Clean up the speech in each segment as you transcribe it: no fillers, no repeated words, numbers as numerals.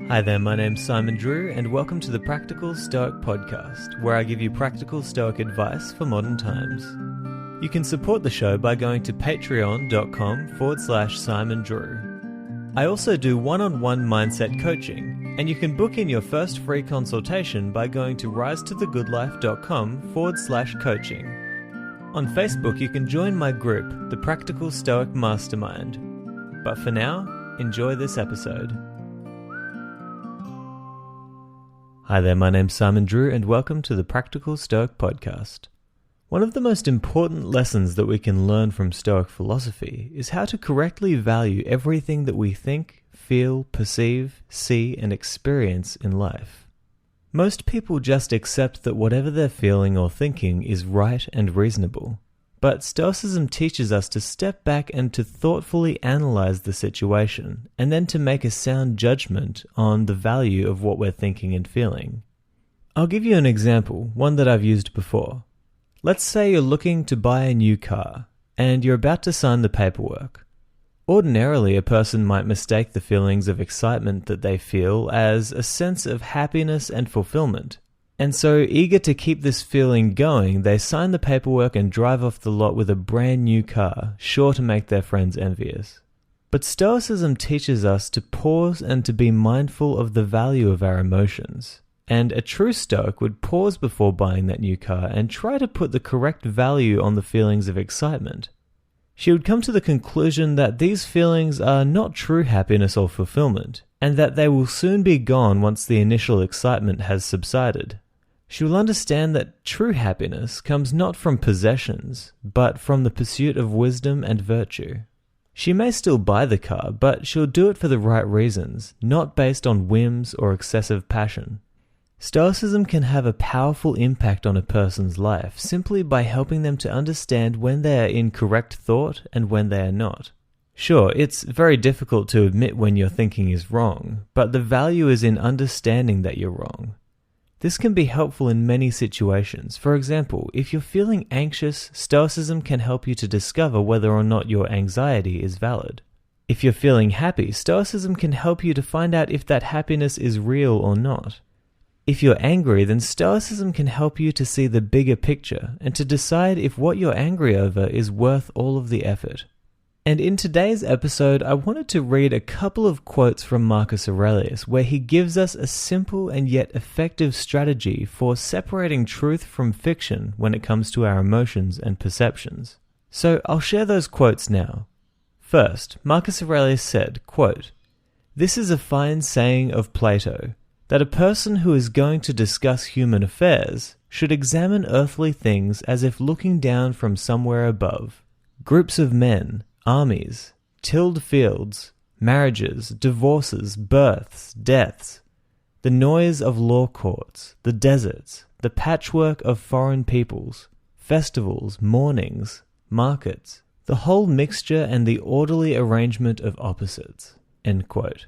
Hi there, my name's Simon Drew, and welcome to the Practical Stoic Podcast, where I give you practical Stoic advice for modern times. You can support the show by going to patreon.com/Simon Drew. I also do one-on-one mindset coaching, and you can book in your first free consultation by going to risetothegoodlife.com/coaching. On Facebook, you can join my group, the Practical Stoic Mastermind. But for now, enjoy this episode. Hi there, my name's Simon Drew, and welcome to the Practical Stoic Podcast. One of the most important lessons that we can learn from Stoic philosophy is how to correctly value everything that we think, feel, perceive, see, and experience in life. Most people just accept that whatever they're feeling or thinking is right and reasonable. But Stoicism teaches us to step back and to thoughtfully analyze the situation, and then to make a sound judgment on the value of what we're thinking and feeling. I'll give you an example, one that I've used before. Let's say you're looking to buy a new car, and you're about to sign the paperwork. Ordinarily, a person might mistake the feelings of excitement that they feel as a sense of happiness and fulfillment. And so, eager to keep this feeling going, they sign the paperwork and drive off the lot with a brand new car, sure to make their friends envious. But Stoicism teaches us to pause and to be mindful of the value of our emotions. And a true Stoic would pause before buying that new car and try to put the correct value on the feelings of excitement. She would come to the conclusion that these feelings are not true happiness or fulfillment, and that they will soon be gone once the initial excitement has subsided. She will understand that true happiness comes not from possessions, but from the pursuit of wisdom and virtue. She may still buy the car, but she'll do it for the right reasons, not based on whims or excessive passion. Stoicism can have a powerful impact on a person's life simply by helping them to understand when they are in correct thought and when they are not. Sure, it's very difficult to admit when your thinking is wrong, but the value is in understanding that you're wrong. This can be helpful in many situations. For example, if you're feeling anxious, Stoicism can help you to discover whether or not your anxiety is valid. If you're feeling happy, Stoicism can help you to find out if that happiness is real or not. If you're angry, then Stoicism can help you to see the bigger picture and to decide if what you're angry over is worth all of the effort. And in today's episode, I wanted to read a couple of quotes from Marcus Aurelius where he gives us a simple and yet effective strategy for separating truth from fiction when it comes to our emotions and perceptions. So I'll share those quotes now. First, Marcus Aurelius said, quote, "This is a fine saying of Plato, that a person who is going to discuss human affairs should examine earthly things as if looking down from somewhere above. Groups of men, armies, tilled fields, marriages, divorces, births, deaths, the noise of law courts, the deserts, the patchwork of foreign peoples, festivals, mournings, markets, the whole mixture and the orderly arrangement of opposites." End quote.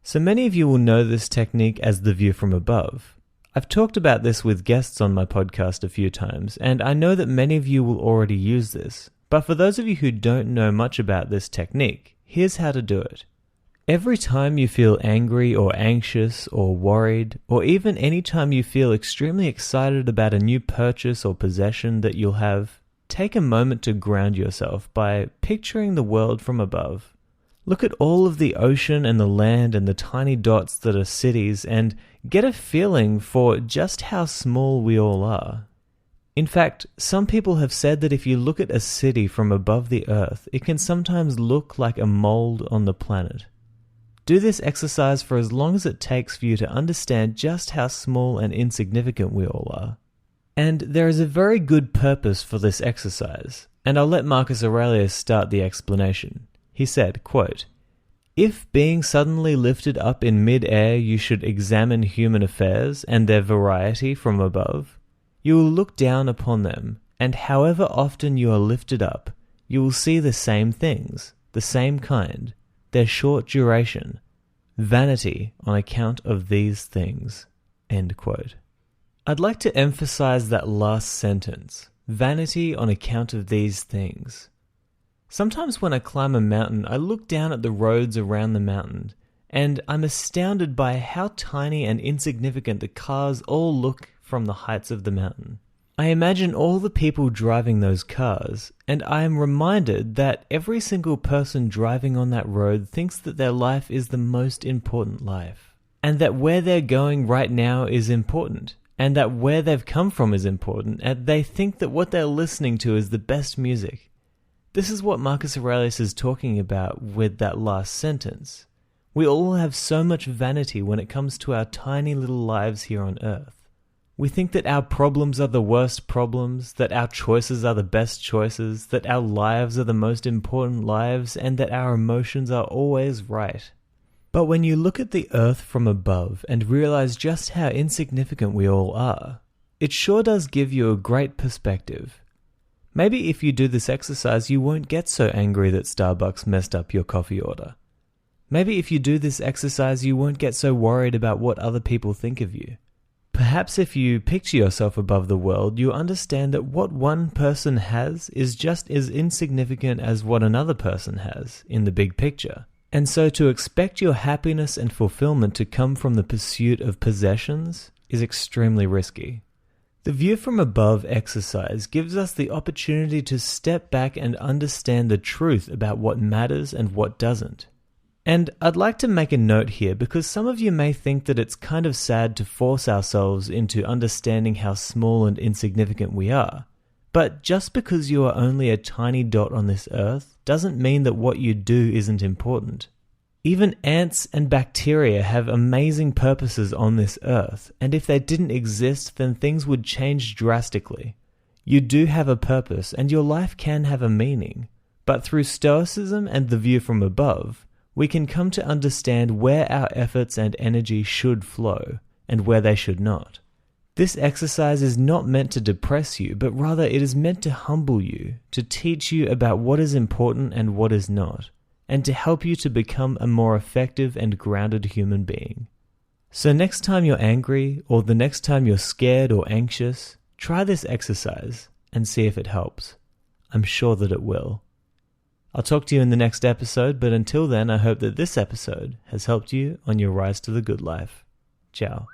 So many of you will know this technique as the view from above. I've talked about this with guests on my podcast a few times, and I know that many of you will already use this. But for those of you who don't know much about this technique, here's how to do it. Every time you feel angry or anxious or worried, or even any time you feel extremely excited about a new purchase or possession that you'll have, take a moment to ground yourself by picturing the world from above. Look at all of the ocean and the land and the tiny dots that are cities and get a feeling for just how small we all are. In fact, some people have said that if you look at a city from above the earth, it can sometimes look like a mold on the planet. Do this exercise for as long as it takes for you to understand just how small and insignificant we all are. And there is a very good purpose for this exercise, and I'll let Marcus Aurelius start the explanation. He said, quote, "If being suddenly lifted up in mid-air you should examine human affairs and their variety from above, you will look down upon them, and however often you are lifted up, you will see the same things, the same kind, their short duration, vanity on account of these things." End quote. I'd like to emphasize that last sentence, vanity on account of these things. Sometimes when I climb a mountain, I look down at the roads around the mountain, and I'm astounded by how tiny and insignificant the cars all look from the heights of the mountain. I imagine all the people driving those cars, and I am reminded that every single person driving on that road thinks that their life is the most important life, and that where they're going right now is important, and that where they've come from is important, and they think that what they're listening to is the best music. This is what Marcus Aurelius is talking about with that last sentence. We all have so much vanity when it comes to our tiny little lives here on earth. We think that our problems are the worst problems, that our choices are the best choices, that our lives are the most important lives, and that our emotions are always right. But when you look at the earth from above and realize just how insignificant we all are, it sure does give you a great perspective. Maybe if you do this exercise, you won't get so angry that Starbucks messed up your coffee order. Maybe if you do this exercise, you won't get so worried about what other people think of you. Perhaps if you picture yourself above the world, you understand that what one person has is just as insignificant as what another person has in the big picture. And so to expect your happiness and fulfillment to come from the pursuit of possessions is extremely risky. The view from above exercise gives us the opportunity to step back and understand the truth about what matters and what doesn't. And I'd like to make a note here because some of you may think that it's kind of sad to force ourselves into understanding how small and insignificant we are. But just because you are only a tiny dot on this earth doesn't mean that what you do isn't important. Even ants and bacteria have amazing purposes on this earth, and if they didn't exist, then things would change drastically. You do have a purpose, and your life can have a meaning. But through Stoicism and the view from above, we can come to understand where our efforts and energy should flow, and where they should not. This exercise is not meant to depress you, but rather it is meant to humble you, to teach you about what is important and what is not, and to help you to become a more effective and grounded human being. So next time you're angry, or the next time you're scared or anxious, try this exercise and see if it helps. I'm sure that it will. I'll talk to you in the next episode, but until then, I hope that this episode has helped you on your rise to the good life. Ciao.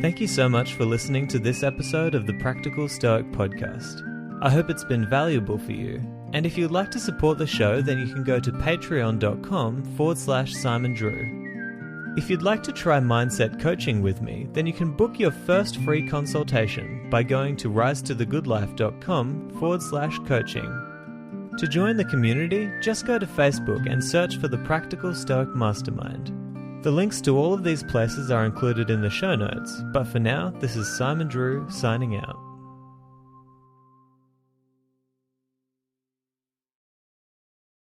Thank you so much for listening to this episode of the Practical Stoic Podcast. I hope it's been valuable for you. And if you'd like to support the show, then you can go to patreon.com/Simon Drew. If you'd like to try mindset coaching with me, then you can book your first free consultation by going to risetothegoodlife.com/coaching. To join the community, just go to Facebook and search for the Practical Stoic Mastermind. The links to all of these places are included in the show notes, but for now, this is Simon Drew signing out.